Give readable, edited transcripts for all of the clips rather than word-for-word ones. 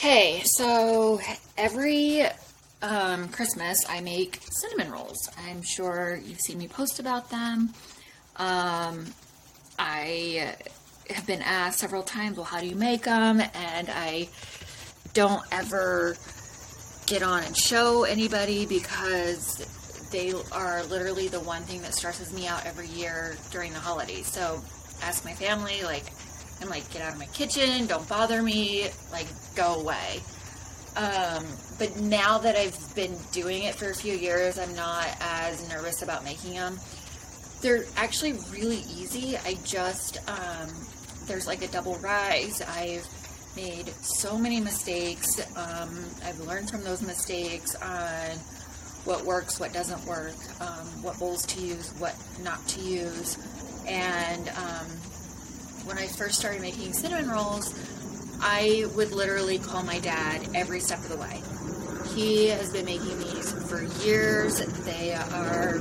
Hey, so every Christmas I make cinnamon rolls. I'm sure you've seen me post about them. I have been asked several times, well, how do you make them? And I don't ever get on and show anybody because they are literally the one thing that stresses me out every year during the holidays. So ask my family, I'm like, get out of my kitchen, don't bother me, go away. But now that I've been doing it for a few years, I'm not as nervous about making them. They're actually really easy. There's like a double rise. I've made so many mistakes. I've learned from those mistakes on what works, what doesn't work, what bowls to use, what not to use. And when I first started making cinnamon rolls, I would literally call my dad every step of the way. He has been making these for years. They are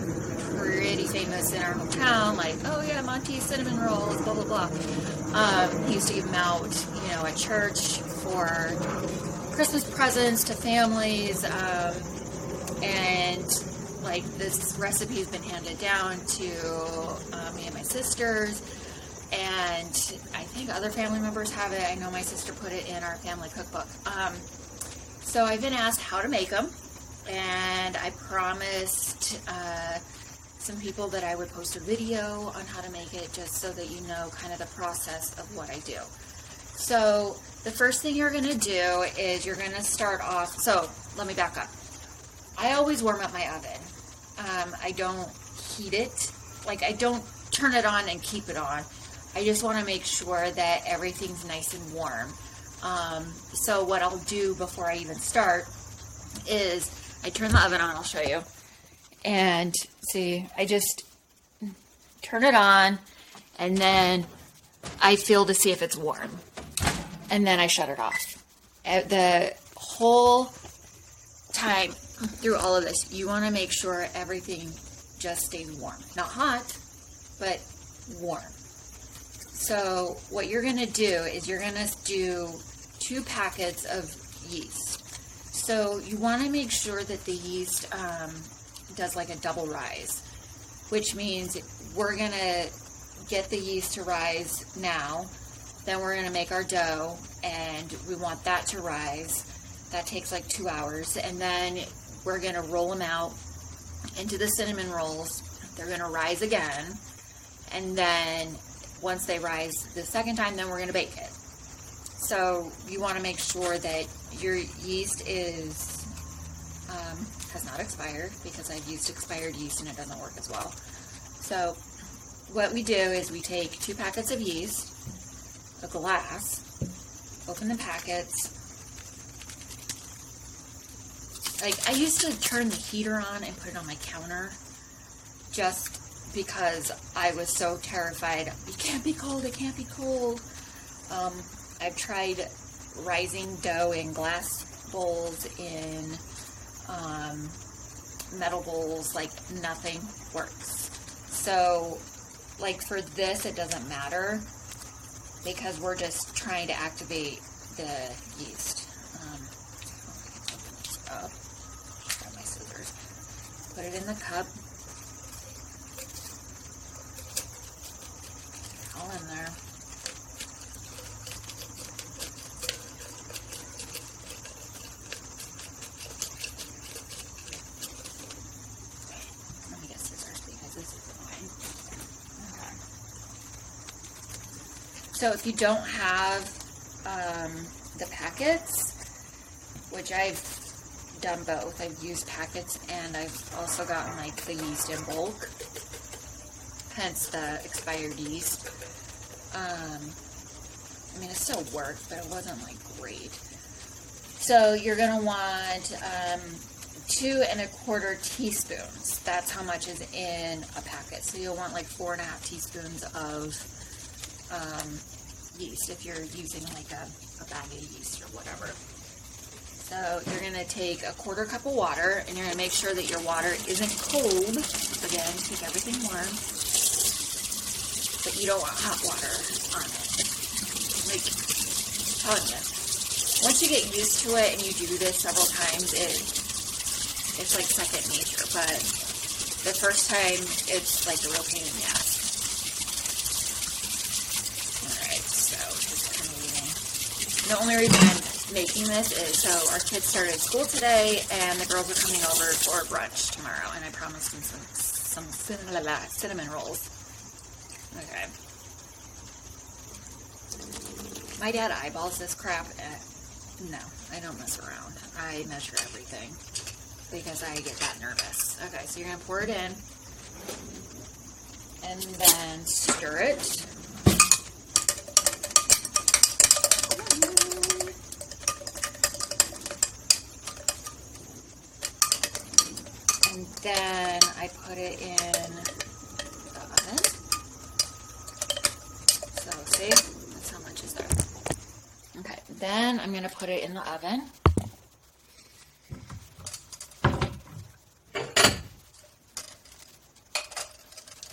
pretty famous in our hometown, oh yeah, Monty's cinnamon rolls, blah, blah, blah. He used to give them out, at church for Christmas presents to families. And this recipe has been handed down to me and my sisters. And I think other family members have it. I know my sister put it in our family cookbook. So I've been asked how to make them, and I promised some people that I would post a video on how to make it, just so that you know kind of the process of what I do. So the first thing you're going to do is you're going to start off. So let me back up. I always warm up my oven. I don't heat it. I don't turn it on and keep it on. I just want to make sure that everything's nice and warm. So what I'll do before I even start is I turn the oven on. I'll show you. And see, I just turn it on, and then I feel to see if it's warm. And then I shut it off. The whole time through all of this, you want to make sure everything just stays warm. Not hot, but warm. So what you're going to do is you're going to do 2 packets of yeast. So you want to make sure that the yeast does a double rise, which means we're going to get the yeast to rise now. Then we're going to make our dough, and we want that to rise. That takes 2 hours. And then we're going to roll them out into the cinnamon rolls. They're going to rise again. And then once they rise the second time, then we're going to bake it. So you want to make sure that your yeast has not expired, because I've used expired yeast and it doesn't work as well. So what we do is we take 2 packets of yeast, a glass, open the packets. I used to turn the heater on and put it on my counter, just because I was so terrified. It can't be cold, it can't be cold. I've tried rising dough in glass bowls, in metal bowls, nothing works. So for this, it doesn't matter, because we're just trying to activate the yeast. Grab my scissors. Put it in the cup. All in there. Let me get scissors because this is annoying. Okay. So if you don't have the packets, which I've done both. I've used packets, and I've also gotten the yeast in bulk, hence the expired yeast. It still worked, but it wasn't great. So you're gonna want 2 1/4 teaspoons. That's how much is in a packet. So you'll want 4.5 teaspoons of yeast if you're using a bag of yeast or whatever. So you're going to take a 1/4 cup of water, and you're going to make sure that your water isn't cold. Again, keep everything warm. But you don't want hot water on it. I'm telling you. once you get used to it and you do this several times, it's like second nature. But the first time, it's like a real pain in the ass. Alright, so just kind of leaving. The only reason I'm making this is so our kids started school today and the girls are coming over for brunch tomorrow, and I promised them some cinnamon rolls. Okay. My dad eyeballs this crap. No, I don't mess around. I measure everything because I get that nervous. Okay, so you're going to pour it in and then stir it. And then I put it in the oven. So, see? That's how much is there. Okay, then I'm going to put it in the oven.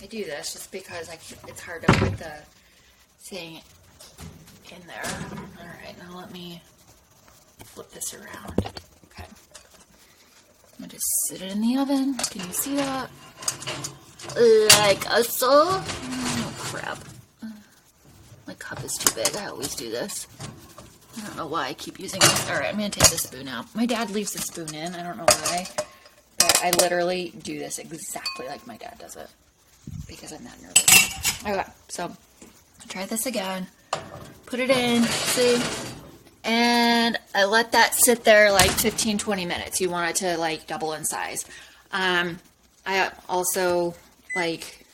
I do this just because it's hard to put the thing in there. Alright, now let me flip this around. Okay. I'm going to just sit it in the oven. Can you see that? Like so. Oh, crap. My cup is too big. I always do this. I don't know why I keep using this. Alright, I'm going to take the spoon out. My dad leaves the spoon in. I don't know why. But I literally do this exactly like my dad does it. Because I'm that nervous. Okay, so try this again. Put it in. See? And I let that sit there like 15-20 minutes. You want it to like double in size. I also like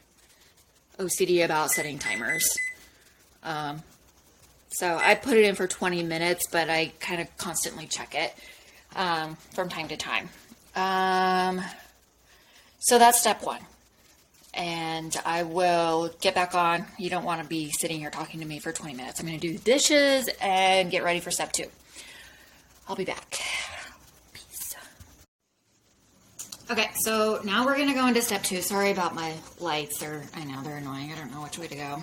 OCD about setting timers. So I put it in for 20 minutes, but I kind of constantly check it from time to time. So that's step one. And I will get back on. You don't want to be sitting here talking to me for 20 minutes. I'm going to do the dishes and get ready for step two. I'll be back. Peace. Okay, so now we're going to go into step two. Sorry about my lights. I know they're annoying. I don't know which way to go.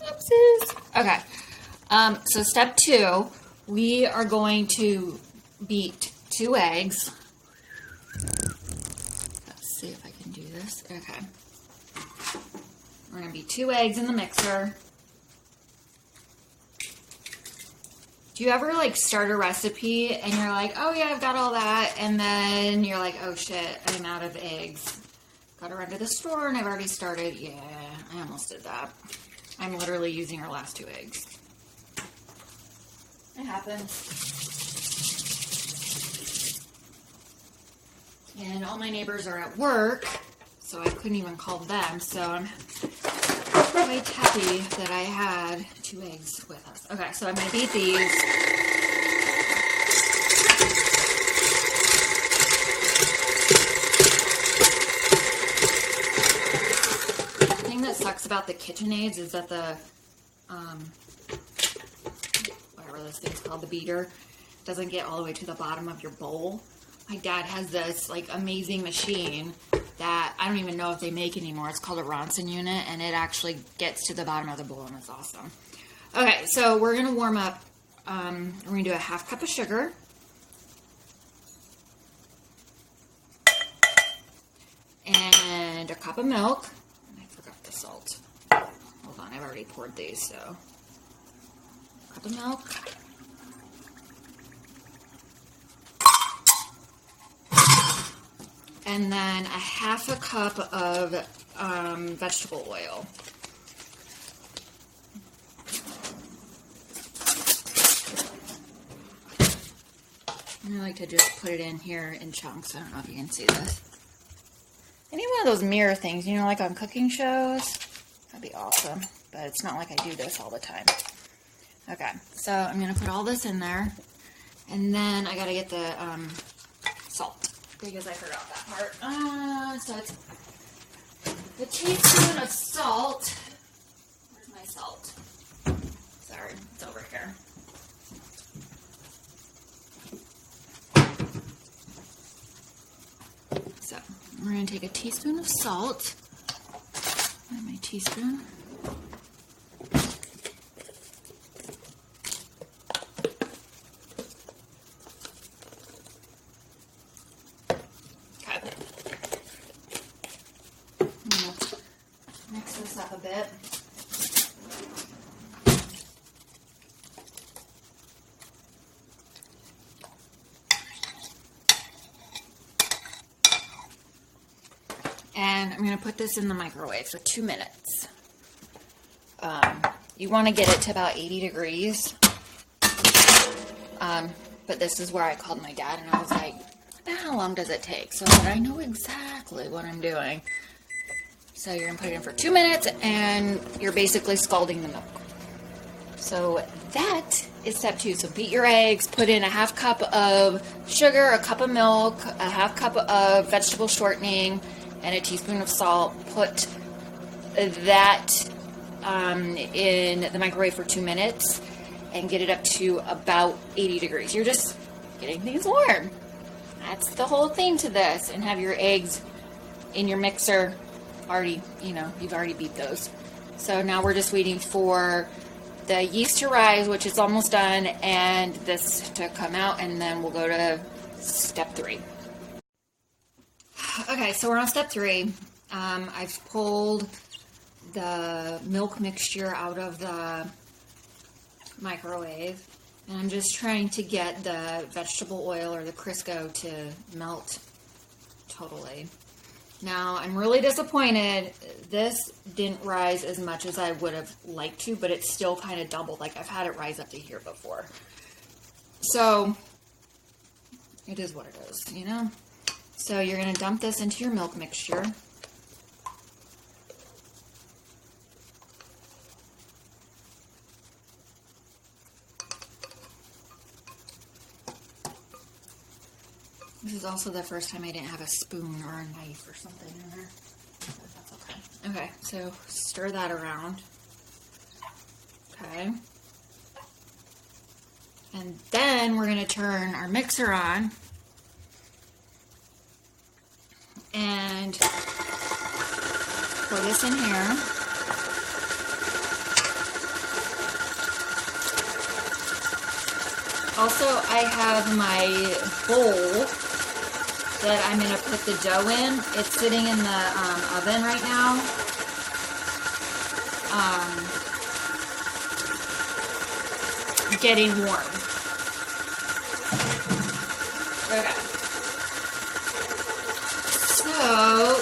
Oopsies. Okay. So step two, we are going to beat 2 eggs. Let's see if I can do this. Okay. We're going to beat 2 eggs in the mixer. Do you ever like start a recipe and you're like, oh yeah, I've got all that, and then you're like, oh shit, I'm out of eggs. Gotta run to the store and I've already started. Yeah, I almost did that. I'm literally using our last 2 eggs. It happens. And all my neighbors are at work, so I couldn't even call them. So I'm quite happy that I had 2 eggs with us. Okay, so I'm going to beat these. The thing that sucks about the KitchenAids is that the, whatever this thing's called, the beater, doesn't get all the way to the bottom of your bowl. My dad has this like amazing machine that I don't even know if they make anymore. It's called a Ronson unit, and it actually gets to the bottom of the bowl, and it's awesome. Okay, so we're going to warm up. We're going to do a 1/2 cup of sugar. And a cup of milk. And I forgot the salt. Hold on, I've already poured these, so. Cup of milk. And then a 1/2 cup of vegetable oil. I like to just put it in here in chunks. I don't know if you can see this. I need one of those mirror things, you know, like on cooking shows. That'd be awesome. But it's not like I do this all the time. Okay, so I'm going to put all this in there. And then I got to get the salt, because I forgot that part. So it's a teaspoon of salt. Where's my salt? Sorry, it's over here. So we're going to take a teaspoon of salt. And my teaspoon. I'm going to put this in the microwave for 2 minutes. You want to get it to about 80 degrees. But this is where I called my dad and I was like, how long does it take? So I know exactly what I'm doing. So you're going to put it in for 2 minutes and you're basically scalding the milk. So that is step 2. So beat your eggs, put in a half cup of sugar, a cup of milk, a half cup of vegetable shortening, and a teaspoon of salt. Put that in the microwave for 2 minutes and get it up to about 80 degrees. You're just getting things warm. That's the whole thing to this. And have your eggs in your mixer already, you've already beat those. So now we're just waiting for the yeast to rise, which is almost done, and this to come out, and then we'll go to step 3. Okay, so we're on step 3. I've pulled the milk mixture out of the microwave, and I'm just trying to get the vegetable oil or the Crisco to melt totally. Now, I'm really disappointed. This didn't rise as much as I would have liked to, but it's still kind of doubled. Like, I've had it rise up to here before. So, it is what it is, So, you're going to dump this into your milk mixture. This is also the first time I didn't have a spoon or a knife or something in there. But that's okay. Okay, so stir that around. Okay. And then we're going to turn our mixer on. And pour this in here. Also, I have my bowl that I'm going to put the dough in. It's sitting in the oven right now. Getting warm. Okay. So,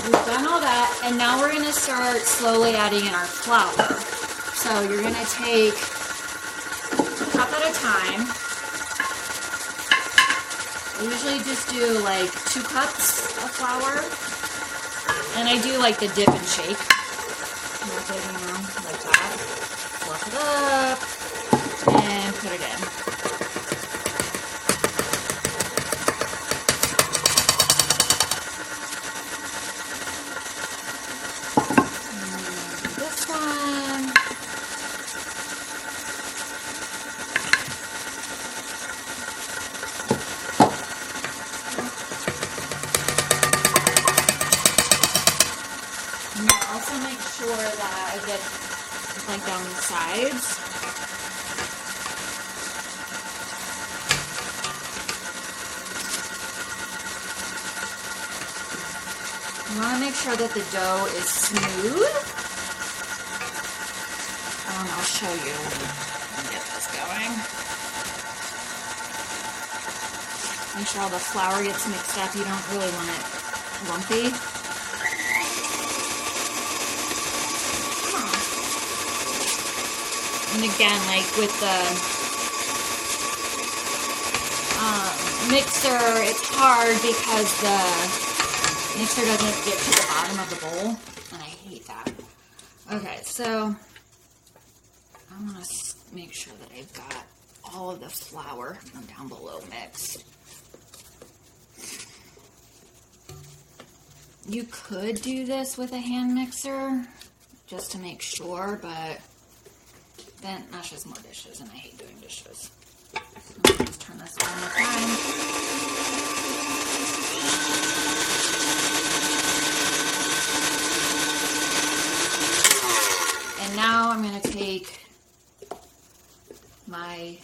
we've done all that, and now we're going to start slowly adding in our flour. So, you're going to take a cup at a time. I usually just do like 2 cups of flour, and I do like the dip and shake. Like that. Fluff it up and put it in. And this one. Also make sure that I get like down the sides. You want to make sure that the dough is smooth. I'll show you and get this going. Make sure all the flour gets mixed up. You don't really want it lumpy. And again, like with the mixer, it's hard because the mixer doesn't get to the bottom of the bowl, and I hate that. Okay, so I want to make sure that I've got all of the flour from down below mixed. You could do this with a hand mixer just to make sure, but then that's just more dishes, and I hate doing dishes. So I'll just turn this one at a time. And now I'm going to take my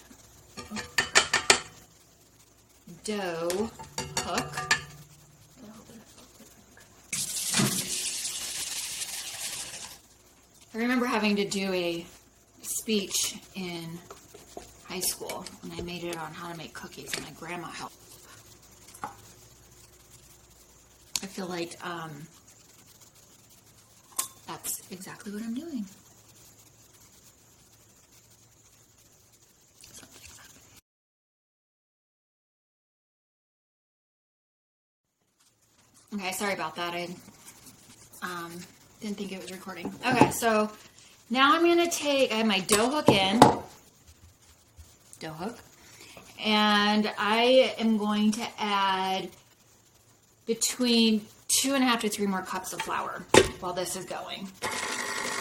dough hook. I remember having to do a speech in high school, and I made it on how to make cookies, and my grandma helped. I feel like That's exactly what I'm doing. Okay, sorry about that. I didn't think it was recording. Okay, so now I'm going to take, I have my dough hook in, and I am going to add between 2.5 to 3 more cups of flour while this is going.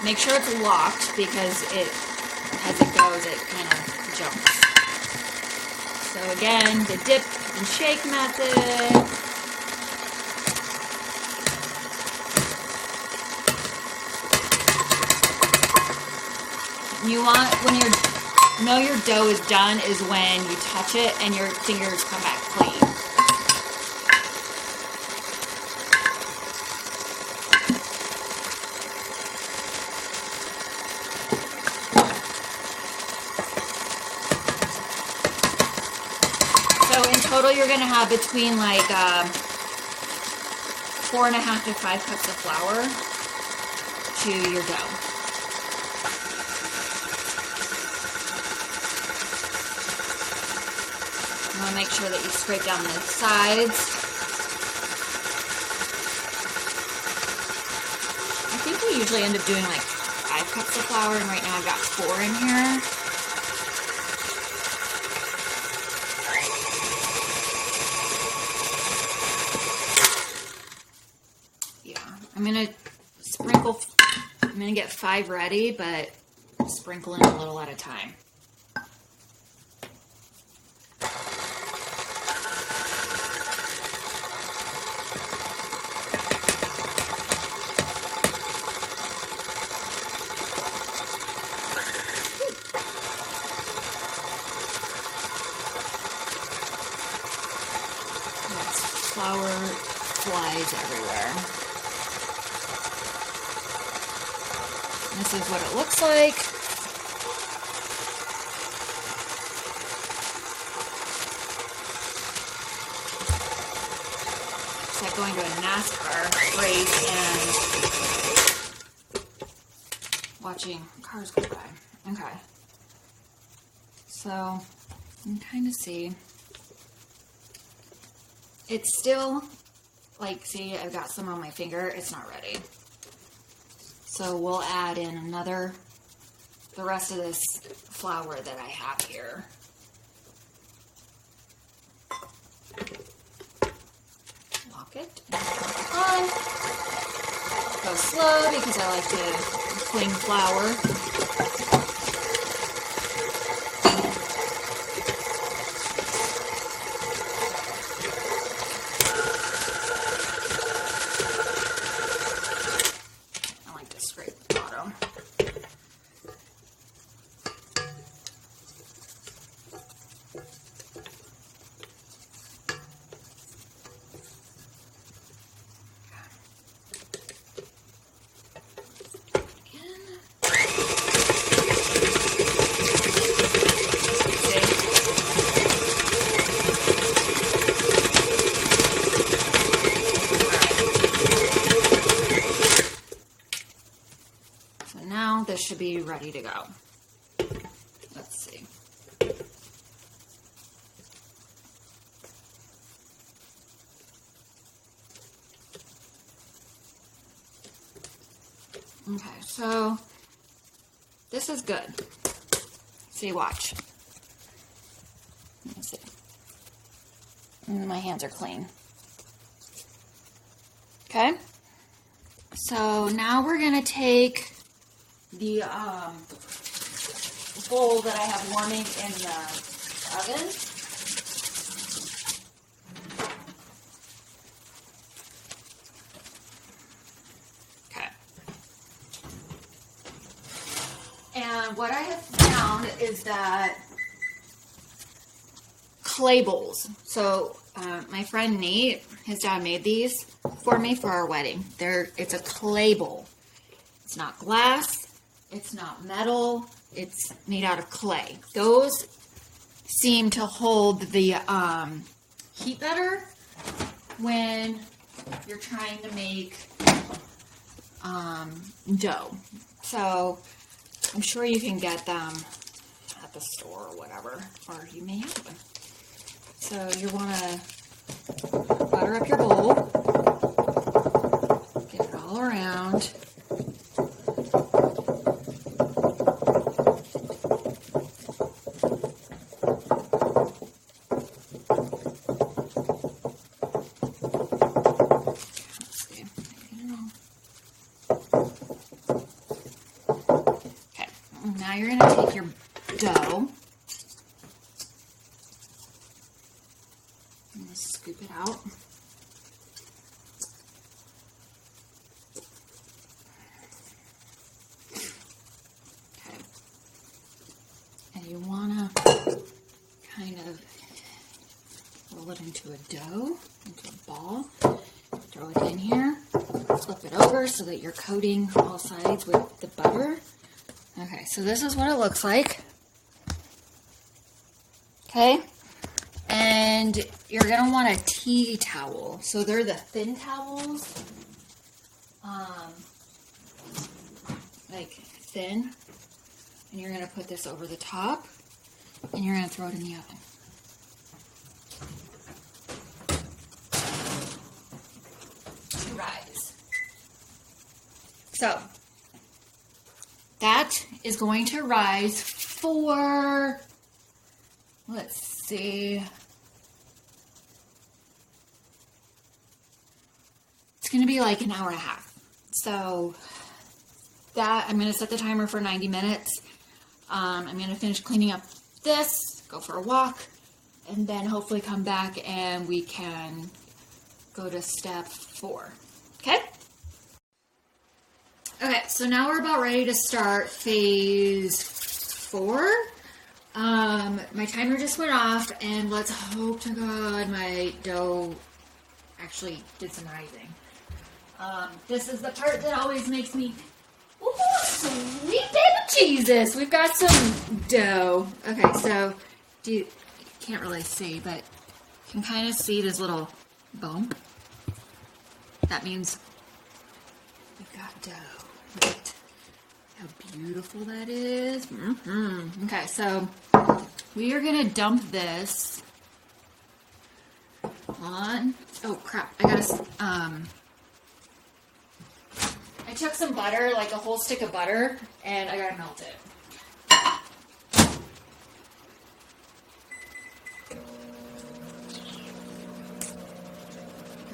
Make sure it's locked because as it goes, it kind of jumps. So again, the dip and shake method. You want, when you know your dough is done, is when you touch it and your fingers come back clean. So in total, you're going to have between like 4.5 to 5 cups of flour to your dough. You want to make sure that you scrape down the sides. I think we usually end up doing like 5 cups of flour, and right now I've got 4 in here. Yeah, I'm going to get 5 ready, but sprinkle in a little at a time. Flour flies everywhere. This is what it looks like. It's like going to a NASCAR race and watching cars go by. Okay. So, you can kind of see. It's still, like, see, I've got some on my finger. It's not ready. So we'll add in the rest of this flour that I have here. Lock it and turn it on. Go slow because I like to cling flour. This should be ready to go. Let's see. Okay, so this is good. See, watch. Let me see. My hands are clean. Okay. So now we're going to take the bowl that I have warming in the oven. Okay. And what I have found is that clay bowls. So my friend Nate, his dad made these for me for our wedding. It's a clay bowl. It's not glass. It's not metal. It's made out of clay. Those seem to hold the heat better when you're trying to make dough. So I'm sure you can get them at the store or whatever, or you may have them. So you want to butter up your bowl, get it all around. Now you're going to take your dough and scoop it out. Okay. And you want to kind of roll it into a dough, into a ball. Throw it in here. Flip it over so that you're coating all sides with the butter. Okay, so this is what it looks like. Okay, and you're gonna want a tea towel. So they're the thin towels, like thin. And you're gonna put this over the top, and you're gonna throw it in the oven. To rise. So that is going to rise for, let's see, it's going to be like an hour and a half. So that, I'm going to set the timer for 90 minutes. I'm going to finish cleaning up this, go for a walk, and then hopefully come back and we can go to step 4. Okay? Okay, so now we're about ready to start phase 4. My timer just went off, and let's hope to God my dough actually did some rising. This is the part that always makes me, ooh, sweet baby Jesus. We've got some dough. Okay, so you can't really see, but you can kind of see this little bump. That means we've got dough. Look at how beautiful that is. Okay, so we are going to dump this on. Oh, crap. I took some butter, like a whole stick of butter, and I got to melt it.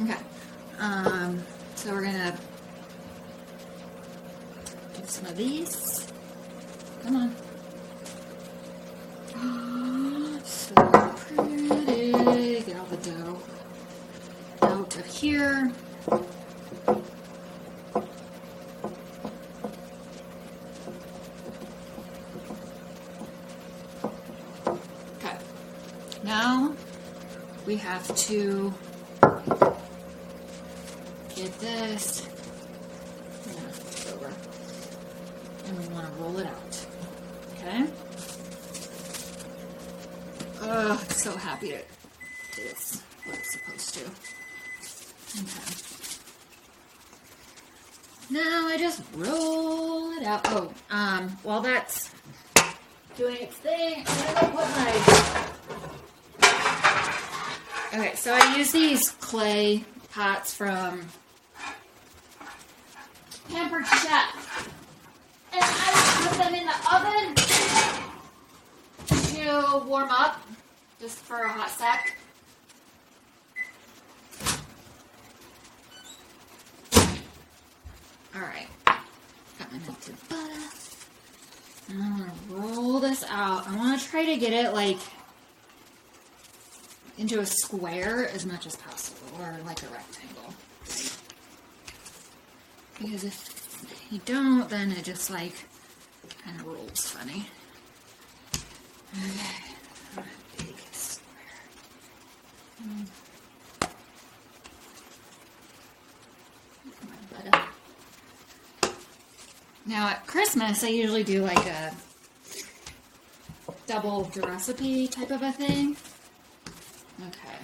Okay. So we're going to do some of these. Come on. Oh, so pretty. Get all the dough out of here. Okay. Now we have to get this. Over. And we want to roll it out. Okay? Oh, I'm so happy that it's what it's supposed to. Okay. Now I just roll it out. Oh, while that's doing its thing, I'm gonna put my. Okay, so I use these clay pots from Pampered Chef, and I put them in the oven to warm up, just for a hot sec. Alright, got my melted butter. And I'm going to roll this out. I want to try to get it like into a square as much as possible, or like a rectangle. Because if you don't, then it just like kind of rolls funny. Okay, big square. My butter. Now at Christmas, I usually do like a double recipe type of a thing. Okay.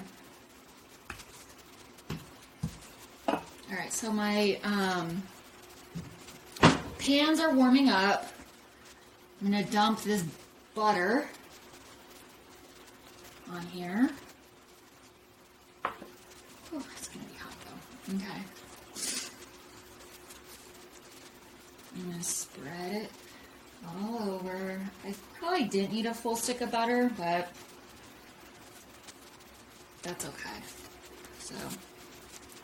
Alright, so my pans are warming up. I'm going to dump this butter on here. Oh, it's going to be hot though. Okay. I'm going to spread it all over. I probably didn't need a full stick of butter, but that's okay. So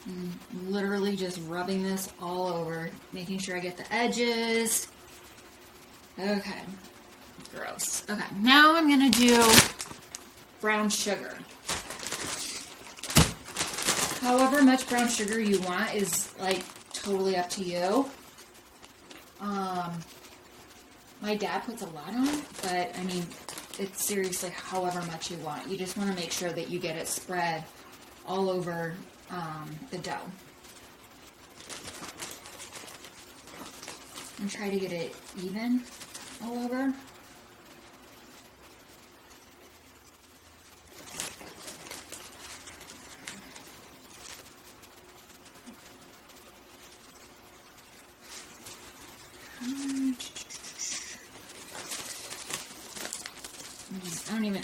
I'm literally just rubbing this all over, making sure I get the edges. Okay, gross. Okay, now I'm gonna do brown sugar. However much brown sugar you want is like totally up to you. My dad puts a lot on, but I mean, it's seriously however much you want. You just want to make sure that you get it spread all over the dough. And try to get it even all over.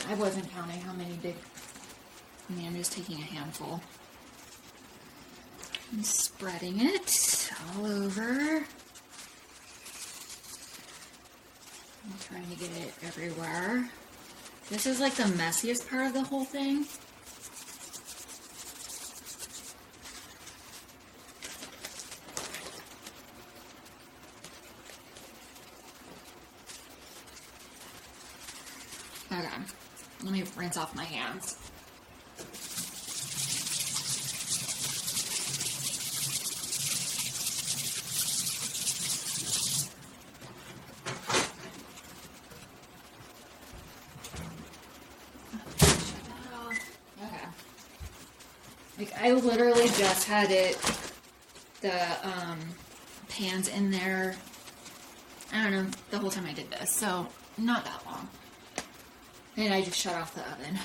I wasn't counting how many big, I'm just taking a handful and spreading it all over. I'm trying to get it everywhere. This is like the messiest part of the whole thing. Okay, let me rinse off my hands. Okay. Like I literally just had the pans in there, I don't know, the whole time I did this, so not that long. And I just shut off the oven.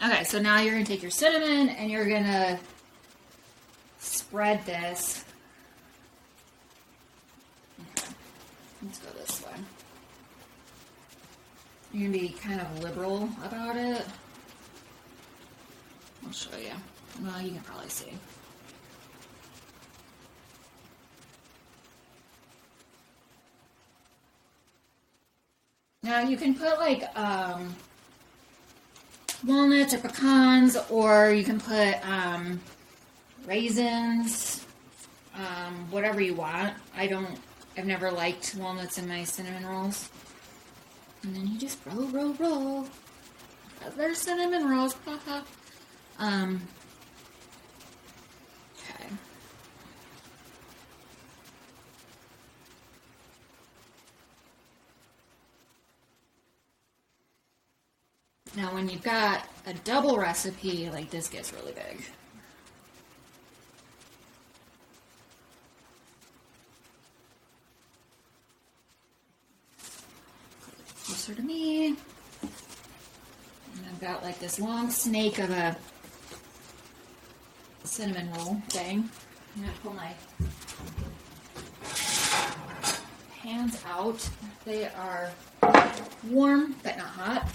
Okay, so now you're going to take your cinnamon and you're going to spread this. Okay, let's go this way. You're going to be kind of liberal about it. I'll show you. Well, you can probably see. Now you can put like walnuts or pecans, or you can put raisins, whatever you want. I've never liked walnuts in my cinnamon rolls. And then you just roll. They're cinnamon rolls, haha. Okay. Now when you've got a double recipe, like this gets really big. Closer to me. And I've got like this long snake of a cinnamon roll thing. I'm gonna pull my hands out. They are warm, but not hot.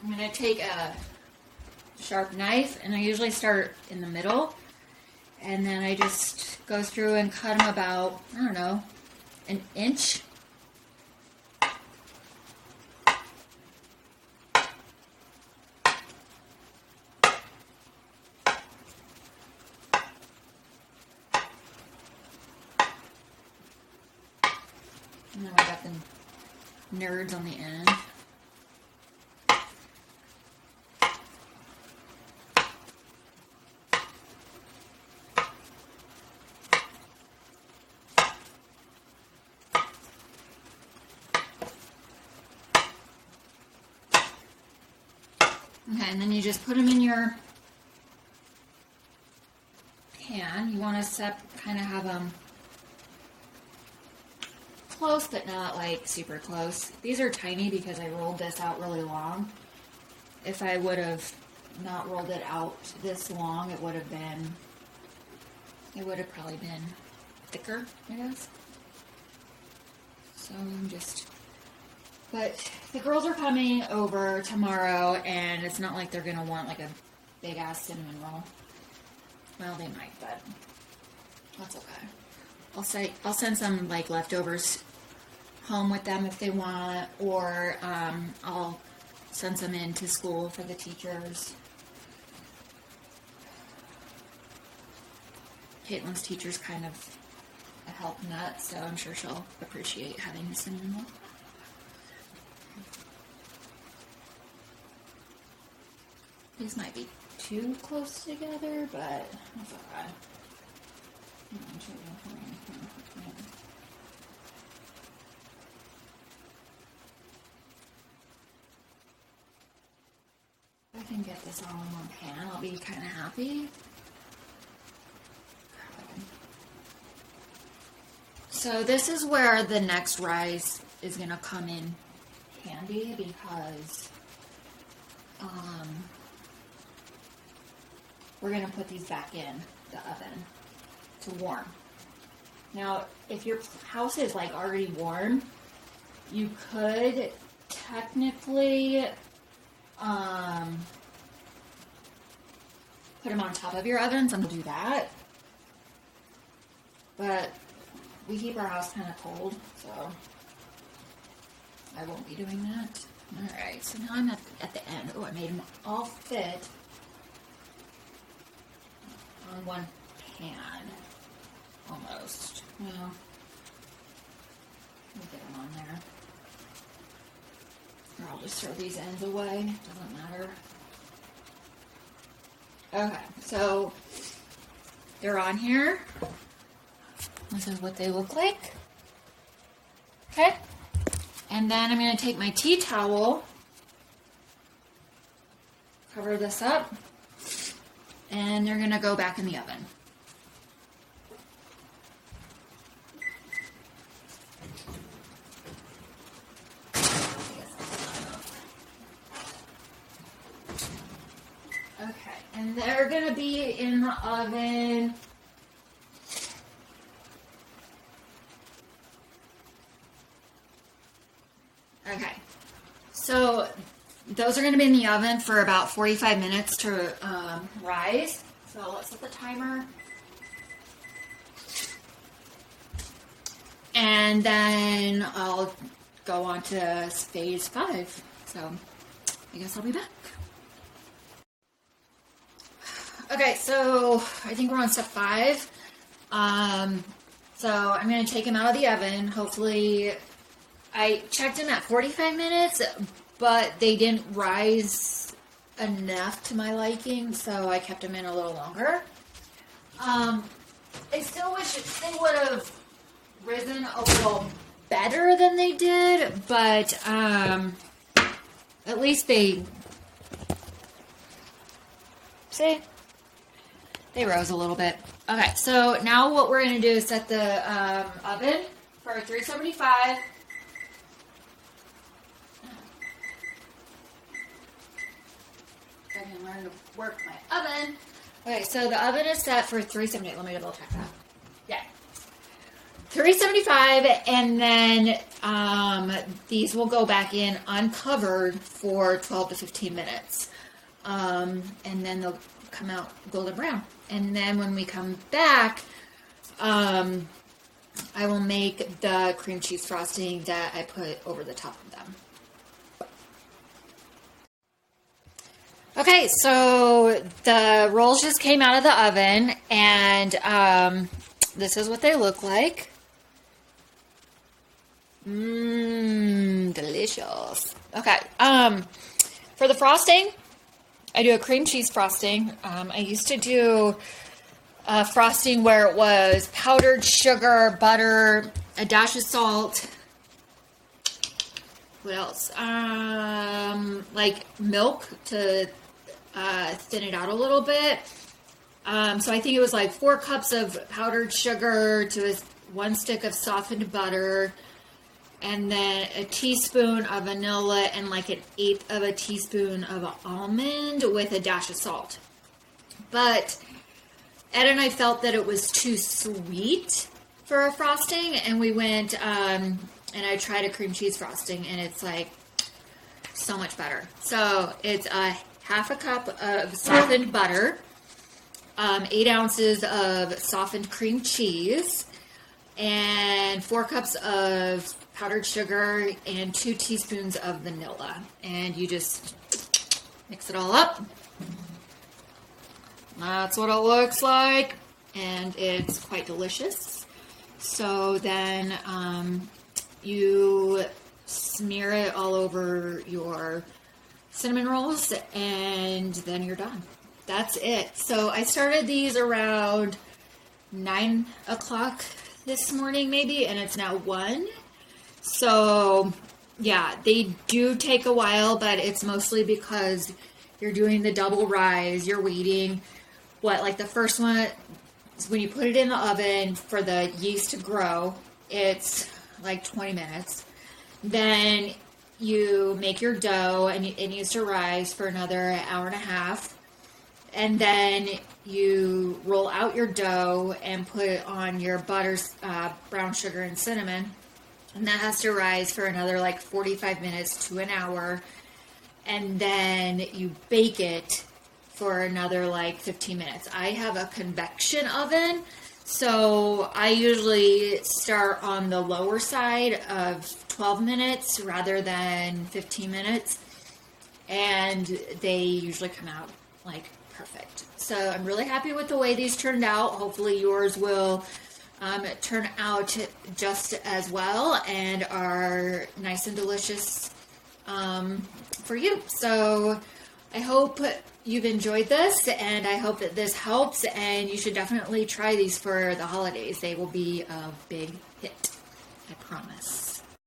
I'm going to take a sharp knife, and I usually start in the middle, and then I just go through and cut them about, I don't know, an inch. And then I got the nerds on the end. Okay, and then you just put them in your pan. You want to kind of have them close, but not like super close. These are tiny because I rolled this out really long. If I would have not rolled it out this long, it would have probably been thicker, I guess. So I'm just, but the girls are coming over tomorrow, and it's not like they're gonna want like a big ass cinnamon roll. Well, they might, but that's okay. I'll send some like leftovers home with them if they want, or I'll send some into school for the teachers. Caitlin's teacher's kind of a help nut, so I'm sure she'll appreciate having a cinnamon roll. These might be too close together, but that's okay. If I can get this all in one pan, I'll be kind of happy. So this is where the next rise is going to come in handy, because we're going to put these back in the oven to warm. Now, if your house is like already warm, you could technically put them on top of your ovens and do that. But we keep our house kind of cold, so I won't be doing that. Alright, so now I'm at the end. Oh, I made them all fit on one pan. Almost. Well, we'll get them on there. Or I'll just throw these ends away. Doesn't matter. Okay, so they're on here. This is what they look like. Okay. And then I'm going to take my tea towel, cover this up, and they're going to go back in the oven. Okay, and they're going to be in the oven. Okay, so those are going to be in the oven for about 45 minutes to rise. So let's set the timer. And then I'll go on to phase 5. So I guess I'll be back. Okay, so I think we're on step 5. So I'm going to take them out of the oven. Hopefully, I checked them at 45 minutes, but they didn't rise enough to my liking, so I kept them in a little longer. I still wish they would have risen a little better than they did, but at least they rose a little bit. Okay, so now what we're going to do is set the oven for 375. I can learn to work my oven. Okay, so the oven is set for 378. Let me double check that. Yeah. 375, and then these will go back in uncovered for 12 to 15 minutes. And then they'll come out golden brown. And then when we come back, I will make the cream cheese frosting that I put over the top of them. Okay, so the rolls just came out of the oven, and this is what they look like. Delicious. Okay, for the frosting, I do a cream cheese frosting. I used to do a frosting where it was powdered sugar, butter, a dash of salt. What else? Like milk to thin it out a little bit. So I think it was like 4 cups of powdered sugar to 1 stick of softened butter. and then a teaspoon of vanilla and like 1/8 of a teaspoon of almond with a dash of salt. But Ed and I felt that it was too sweet for a frosting, and we went and I tried a cream cheese frosting, and it's like so much better. So it's a 1/2 cup of softened butter, 8 ounces of softened cream cheese, and 4 cups of powdered sugar and 2 teaspoons of vanilla. And you just mix it all up. That's what it looks like, and it's quite delicious. So then you smear it all over your cinnamon rolls, and then you're done. That's it. So I started these around 9 o'clock this morning maybe, and it's now 1. So yeah, they do take a while, but it's mostly because you're doing the double rise. You're waiting, like the first one, when you put it in the oven for the yeast to grow, it's like 20 minutes. Then you make your dough, and it needs to rise for another 1.5 hours. And then you roll out your dough and put it on your butter, brown sugar, and cinnamon. And that has to rise for another like 45 minutes to an hour. And then you bake it for another like 15 minutes. I have a convection oven, so I usually start on the lower side of 12 minutes rather than 15 minutes. And they usually come out like perfect. So I'm really happy with the way these turned out. Hopefully yours will turn out just as well and are nice and delicious for you. So I hope you've enjoyed this, and I hope that this helps, and you should definitely try these for the holidays. They will be a big hit, I promise.